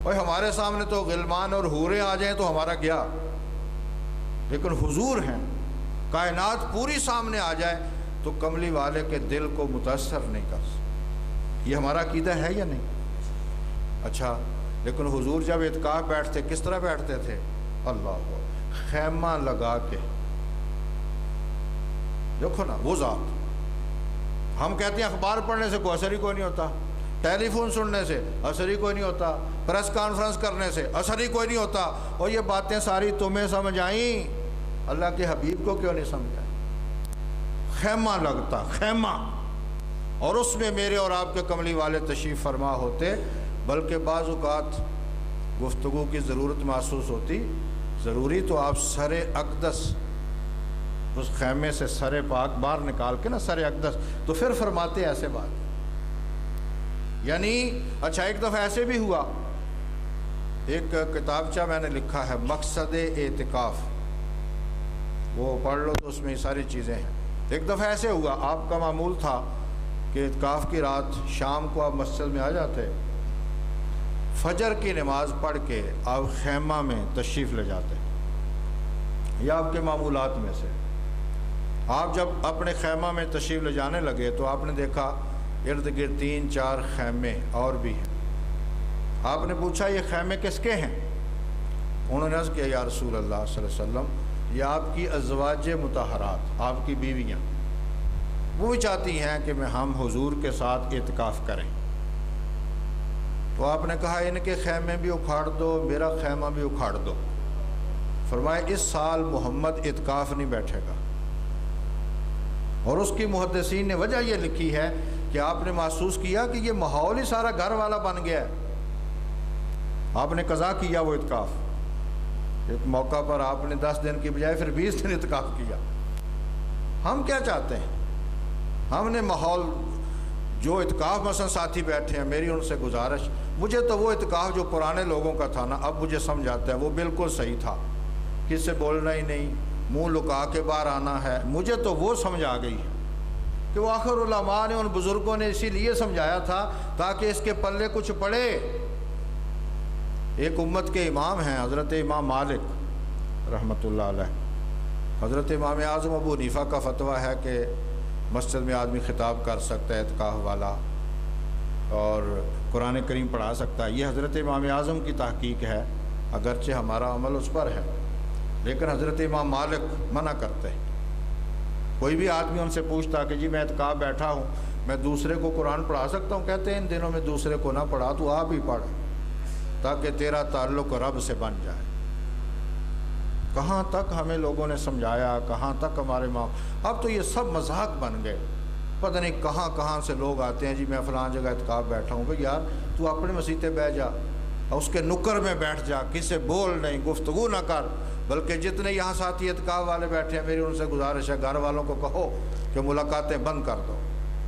اور ہمارے سامنے تو غلمان اور حوریں آ جائیں تو ہمارا کیا، لیکن حضور ہیں، کائنات پوری سامنے آ جائے تو کملی والے کے دل کو متاثر نہیں کر سکتے۔ یہ ہمارا عقیدہ ہے یا نہیں؟ اچھا، لیکن حضور جب اعتکاف بیٹھتے کس طرح بیٹھتے تھے؟ اللہ، خیمہ لگا کے، دیکھو نا وہ ذات۔ ہم کہتے ہیں اخبار پڑھنے سے کوئی اثر ہی کوئی نہیں ہوتا، ٹیلی فون سننے سے اثر ہی کوئی نہیں ہوتا، پریس کانفرنس کرنے سے اثر ہی کوئی نہیں ہوتا، اور یہ باتیں ساری تمہیں سمجھ آئیں، اللہ کے حبیب کو کیوں نہیں سمجھ آئی؟ خیمہ لگتا، خیمہ، اور اس میں میرے اور آپ کے کملی والے تشریف فرما ہوتے، بلکہ بعض اوقات گفتگو کی ضرورت محسوس ہوتی، ضروری تو آپ سر اقدس اس خیمے سے سر پاک باہر نکال کے نا سر اقدس، تو پھر فرماتے ایسے بات۔ یعنی اچھا ایک دفعہ ایسے بھی ہوا، ایک کتابچہ میں نے لکھا ہے مقصد اعتکاف، وہ پڑھ لو تو اس میں یہ ساری چیزیں ہیں۔ ایک دفعہ ایسے ہوا، آپ کا معمول تھا کہ اعتکاف کی رات شام کو آپ مسجد میں آ جاتے، فجر کی نماز پڑھ کے آپ خیمہ میں تشریف لے جاتے، یہ آپ کے معمولات میں سے۔ آپ جب اپنے خیمہ میں تشریف لے جانے لگے تو آپ نے دیکھا ارد گرد 3-4 خیمے اور بھی ہیں۔ آپ نے پوچھا یہ خیمے کس کے ہیں؟ انہوں نے عرض کیا یا رسول اللہ صلی اللہ علیہ وسلم، یہ آپ کی ازواج مطہرات، آپ کی بیویاں، وہ بھی چاہتی ہیں کہ ہم حضور کے ساتھ اعتکاف کریں۔ تو آپ نے کہا ان کے خیمے بھی اکھاڑ دو، میرا خیمہ بھی اکھاڑ دو۔ فرمایا اس سال محمد اعتکاف نہیں بیٹھے گا، اور اس کی محدثین نے وجہ یہ لکھی ہے کہ آپ نے محسوس کیا کہ یہ ماحول ہی سارا گھر والا بن گیا ہے۔ آپ نے قضا کیا وہ اعتکاف، ایک موقع پر آپ نے 10 دن کی بجائے پھر 20 دن اعتکاف کیا۔ ہم کیا چاہتے ہیں؟ ہم نے ماحول جو اعتکاف مثلا ساتھی بیٹھے ہیں، میری ان سے گزارش، مجھے تو وہ اعتکاف جو پرانے لوگوں کا تھا نا، اب مجھے سمجھ آتا ہے وہ بالکل صحیح تھا، کس سے بولنا ہی نہیں، منہ لکا کے باہر آنا ہے۔ مجھے تو وہ سمجھ آ گئی ہے کہ وہ آخر علماء نے، ان بزرگوں نے اسی لیے سمجھایا تھا تاکہ اس کے پلے کچھ پڑے۔ ایک امت کے امام ہیں حضرت امام مالک رحمۃ اللہ علیہ۔ حضرت امام اعظم ابو حنیفہ کا فتویٰ ہے کہ مسجد میں آدمی خطاب کر سکتا ہے اعتکاف والا، اور قرآن کریم پڑھا سکتا ہے۔ یہ حضرت امام اعظم کی تحقیق ہے، اگرچہ ہمارا عمل اس پر ہے، لیکن حضرت امام مالک منع کرتے ہیں۔ کوئی بھی آدمی ان سے پوچھتا کہ جی میں اعتکاف بیٹھا ہوں، میں دوسرے کو قرآن پڑھا سکتا ہوں؟ کہتے ہیں ان دنوں میں دوسرے کو نہ پڑھا، تو آپ ہی پڑھ تاکہ تیرا تعلق رب سے بن جائے۔ کہاں تک ہمیں لوگوں نے سمجھایا، کہاں تک ہمارے ماں، اب تو یہ سب مذاق بن گئے۔ پتہ نہیں کہاں کہاں سے لوگ آتے ہیں، جی میں فلاں جگہ اعتکاف بیٹھا ہوں۔ بھئی یار تو اپنے مسیتے بیٹھ جا، اس کے نکر میں بیٹھ جا، کسی سے بول نہیں، گفتگو نہ کر، بلکہ جتنے یہاں ساتھی اعتکاف والے بیٹھے ہیں میری ان سے گزارش ہے گھر والوں کو کہو کہ ملاقاتیں بند کر دو،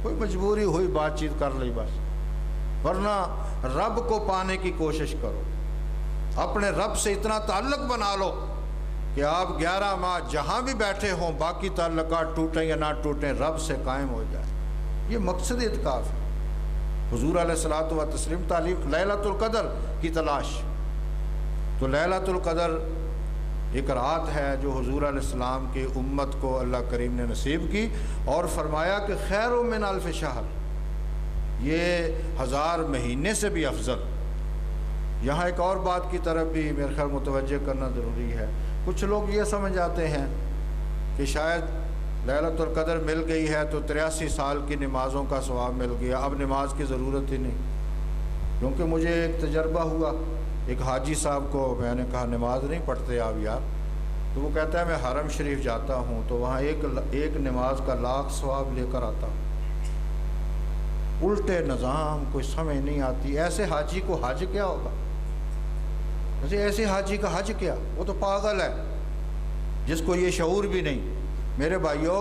کوئی مجبوری ہوئی بات چیت کر لی بس، ورنہ رب کو پانے کی کوشش کرو، اپنے رب سے اتنا تعلق بنا لو کہ آپ 11 ماہ جہاں بھی بیٹھے ہوں باقی تعلقات ٹوٹیں یا نہ ٹوٹیں رب سے قائم ہو جائے۔ یہ مقصد اعتکاف ہے۔ حضور علیہ الصلوۃ والتسلیم تعلیم لیلۃ القدر کی تلاش، تو لیلۃ القدر ایک رات ہے جو حضور علیہ السلام کی امت کو اللہ کریم نے نصیب کی، اور فرمایا کہ خیر من الف شہر، یہ 1000 مہینے سے بھی افضل۔ یہاں ایک اور بات کی طرف بھی میرے خیال متوجہ کرنا ضروری ہے۔ کچھ لوگ یہ سمجھ جاتے ہیں کہ شاید لیلۃ القدر مل گئی ہے تو 83 سال کی نمازوں کا ثواب مل گیا، اب نماز کی ضرورت ہی نہیں۔ کیونکہ مجھے ایک تجربہ ہوا، ایک حاجی صاحب کو میں نے کہا نماز نہیں پڑھتے آپ یار؟ تو وہ کہتا ہے میں حرم شریف جاتا ہوں تو وہاں ایک نماز کا 1,00,000 ثواب لے کر آتا ہوں۔ الٹے نظام، کوئی سمجھ نہیں آتی، ایسے حاجی کو حج کیا ہوگا؟ ایسے حاجی کا حج کیا؟ وہ تو پاگل ہے جس کو یہ شعور بھی نہیں۔ میرے بھائیوں،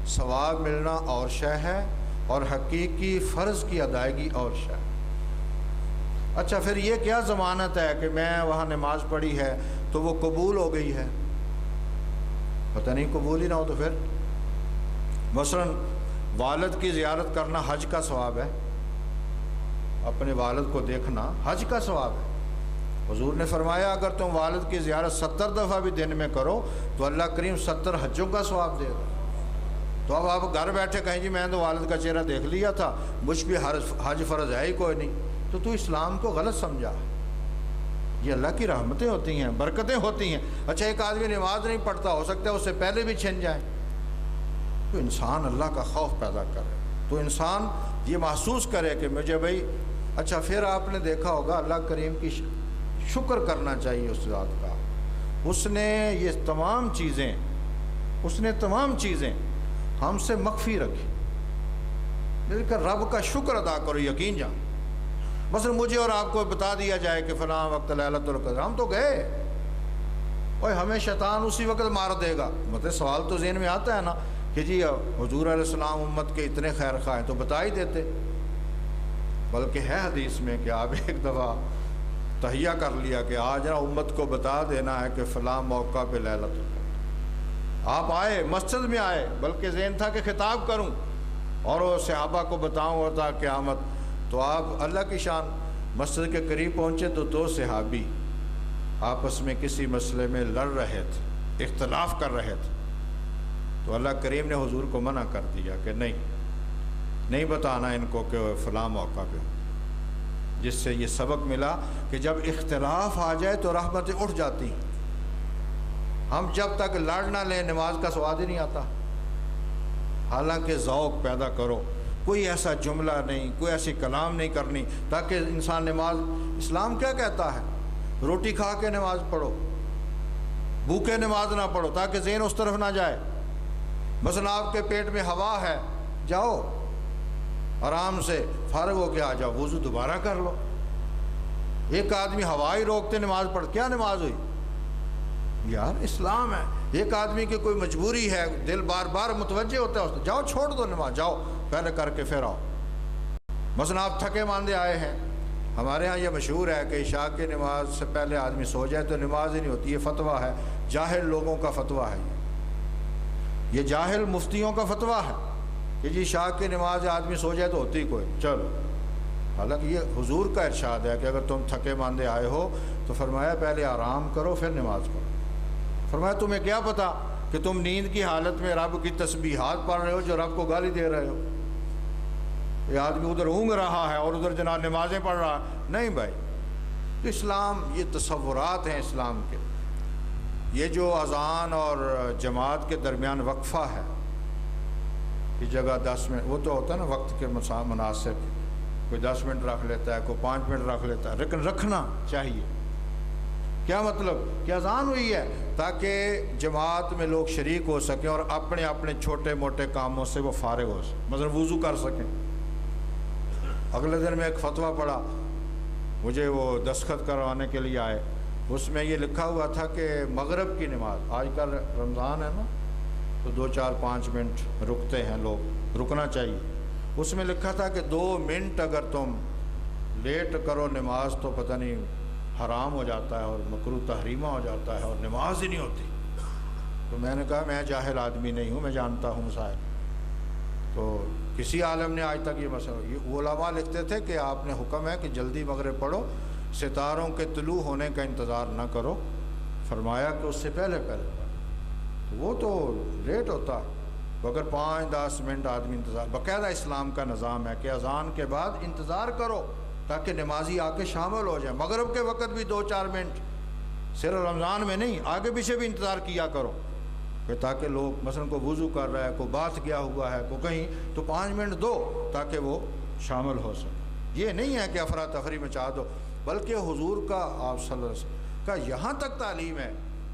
ثواب ملنا اور شے ہے، اور حقیقی فرض کی ادائیگی اور شے۔ اچھا پھر یہ کیا ضمانت ہے کہ میں وہاں نماز پڑھی ہے تو وہ قبول ہو گئی ہے؟ پتہ نہیں قبول ہی نہ ہو تو پھر مثلا والد کی زیارت کرنا حج کا ثواب ہے، اپنے والد کو دیکھنا حج کا ثواب ہے، حضور نے فرمایا اگر تم والد کی زیارت 70 دفعہ بھی دن میں کرو تو اللہ کریم 70 حجوں کا ثواب دے گا۔ تو اب آپ گھر بیٹھے کہیں جی میں تو والد کا چہرہ دیکھ لیا تھا، مجھ پہ حج فرض ہے ہی کوئی نہیں، تو اسلام کو غلط سمجھا۔ یہ اللہ کی رحمتیں ہوتی ہیں، برکتیں ہوتی ہیں۔ اچھا ایک آدمی نماز نہیں پڑھتا، ہو سکتا ہے اس سے پہلے بھی چھن جائیں، تو انسان اللہ کا خوف پیدا کرے، تو انسان یہ محسوس کرے کہ مجھے بھائی اچھا۔ پھر آپ نے دیکھا ہوگا اللہ کریم کی شکر کرنا چاہیے اس ذات کا، اس نے یہ تمام چیزیں ہم سے مخفی رکھی، لیکن رب کا شکر ادا کرو، یقین جان۔ مثلا مجھے اور آپ کو بتا دیا جائے کہ فلاں وقت لیلۃ القدر، ہم تو گئے، اور ہمیں شیطان اسی وقت مار دے گا، مطلب سوال تو ذہن میں آتا ہے نا کہ جی حضور علیہ السلام امت کے اتنے خیر خواہ ہیں تو بتا ہی دیتے۔ بلکہ ہے حدیث میں کہ آپ ایک دفعہ تہیہ کر لیا کہ آج نا امت کو بتا دینا ہے کہ فلاں موقع پہ لیلۃ القدر۔ آپ آئے، مسجد میں آئے، بلکہ ذہن تھا کہ خطاب کروں اور وہ صحابہ کو بتاؤں اور تھا قیامت، تو آپ اللہ کی شان مسجد کے قریب پہنچے تو 2 صحابی آپس میں کسی مسئلے میں لڑ رہے تھے، اختلاف کر رہے تھے، تو اللہ کریم نے حضور کو منع کر دیا کہ نہیں بتانا ان کو کہ فلاں موقع پہ، جس سے یہ سبق ملا کہ جب اختلاف آ جائے تو رحمتیں اٹھ جاتی ہیں۔ ہم جب تک لڑ نہ لیں نماز کا سواد ہی نہیں آتا۔ حالانکہ ذوق پیدا کرو، کوئی ایسا جملہ نہیں، کوئی ایسی کلام نہیں کرنی تاکہ انسان نماز، اسلام کیا کہتا ہے؟ روٹی کھا کے نماز پڑھو، بھوکے نماز نہ پڑھو تاکہ ذہن اس طرف نہ جائے۔ مثلا آپ کے پیٹ میں ہوا ہے، جاؤ آرام سے فارغ ہو کے آ جاؤ، وضو دوبارہ کر لو۔ ایک آدمی ہوا ہی روکتے نماز پڑھ، کیا نماز ہوئی؟ یار اسلام ہے۔ ایک آدمی کی کوئی مجبوری ہے، دل بار بار متوجہ ہوتا ہے اس کو، جاؤ چھوڑ دو نماز، جاؤ پہلے کر کے پھر آؤ۔ مثلا آپ تھکے ماندے آئے ہیں، ہمارے ہاں یہ مشہور ہے کہ عشاء کی نماز سے پہلے آدمی سو جائے تو نماز ہی نہیں ہوتی، یہ فتویٰ ہے، جاہل لوگوں کا فتویٰ ہے، یہ جاہل مفتیوں کا فتویٰ ہے کہ جی عشاء کی نماز آدمی سو جائے تو ہوتی ہی کوئی، چلو۔ حالانکہ یہ حضور کا ارشاد ہے کہ اگر تم تھکے ماندے آئے ہو تو فرمایا پہلے آرام کرو پھر نماز پڑھو۔ فرمایا تمہیں کیا پتا کہ تم نیند کی حالت میں رب کی تسبیحات پڑھ رہے ہو جو رب کو گالی دے رہے ہو۔ یہ آدمی ادھر اونگ رہا ہے اور ادھر جناب نمازیں پڑھ رہا ہے، نہیں بھائی۔ تو اسلام، یہ تصورات ہیں اسلام کے۔ یہ جو اذان اور جماعت کے درمیان وقفہ ہے، اس جگہ 10 منٹ، وہ تو ہوتا ہے نا وقت کے مناسب، کوئی 10 منٹ رکھ لیتا ہے، کوئی 5 منٹ رکھ لیتا ہے، لیکن رکھنا چاہیے۔ کیا مطلب کہ اذان ہوئی ہے تاکہ جماعت میں لوگ شریک ہو سکیں اور اپنے اپنے چھوٹے موٹے کاموں سے وہ فارغ ہو سکیں، مثلا وضو کر سکیں۔ اگلے دن میں ایک فتویٰ پڑھا، مجھے وہ دستخط کروانے کے لیے آئے، اس میں یہ لکھا ہوا تھا کہ مغرب کی نماز، آج کل رمضان ہے نا تو 2-4-5 منٹ رکتے ہیں لوگ، رکنا چاہیے۔ اس میں لکھا تھا کہ 2 منٹ اگر تم لیٹ کرو نماز تو پتہ نہیں حرام ہو جاتا ہے اور مکروہ تحریمہ ہو جاتا ہے اور نماز ہی نہیں ہوتی۔ تو میں نے کہا میں جاہل آدمی نہیں ہوں، میں جانتا ہوں مسائل۔ تو کسی عالم نے آج تک یہ مسئلہ، یہ علماء لکھتے تھے کہ آپ نے حکم ہے کہ جلدی مغرب پڑھو، ستاروں کے طلوع ہونے کا انتظار نہ کرو، فرمایا کہ اس سے پہلے پڑھو۔ تو وہ تو لیٹ ہوتا، اگر 5-10 منٹ آدمی انتظار، باقاعدہ اسلام کا نظام ہے کہ اذان کے بعد انتظار کرو تاکہ نمازی آ کے شامل ہو جائیں۔ مغرب کے وقت بھی 2-4 منٹ، صرف رمضان میں نہیں، آگے پیچھے بھی انتظار کیا کرو کہ تاکہ لوگ مثلا کوئی وضو کر رہا ہے، کوئی باتھ گیا ہوا ہے، کوئی کہیں، تو 5 منٹ دو تاکہ وہ شامل ہو سکے۔ یہ نہیں ہے کہ افراتفری مچا دو، بلکہ حضور کا، آپ صلی اللہ علیہ وسلم کا یہاں تک تعلیم ہے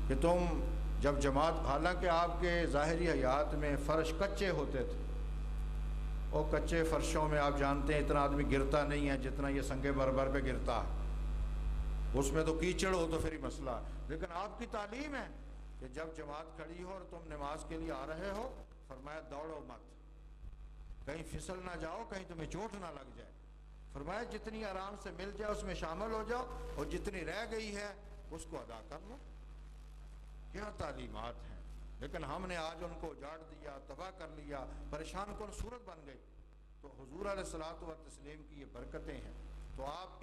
کہ تم جب جماعت، حالانکہ آپ کے ظاہری حیات میں فرش کچے ہوتے تھے، اور کچے فرشوں میں آپ جانتے ہیں اتنا آدمی گرتا نہیں ہے جتنا یہ سنگ مرمر پہ گرتا ہے، اس میں تو کیچڑ ہو تو پھر ہی مسئلہ ہے۔ لیکن آپ کی تعلیم ہے کہ جب جماعت کھڑی ہو اور تم نماز کے لیے آ رہے ہو، فرمایا دوڑو مت، کہیں پھسل نہ جاؤ، کہیں تمہیں چوٹ نہ لگ جائے، فرمایا جتنی آرام سے مل جائے اس میں شامل ہو جاؤ اور جتنی رہ گئی ہے اس کو ادا کر لو۔ کیا تعلیمات ہیں، لیکن ہم نے آج ان کو اجاڑ دیا، تباہ کر لیا، پریشان کن صورت بن گئی۔ تو حضور علیہ الصلوۃ والتسلیم کی یہ برکتیں ہیں۔ تو آپ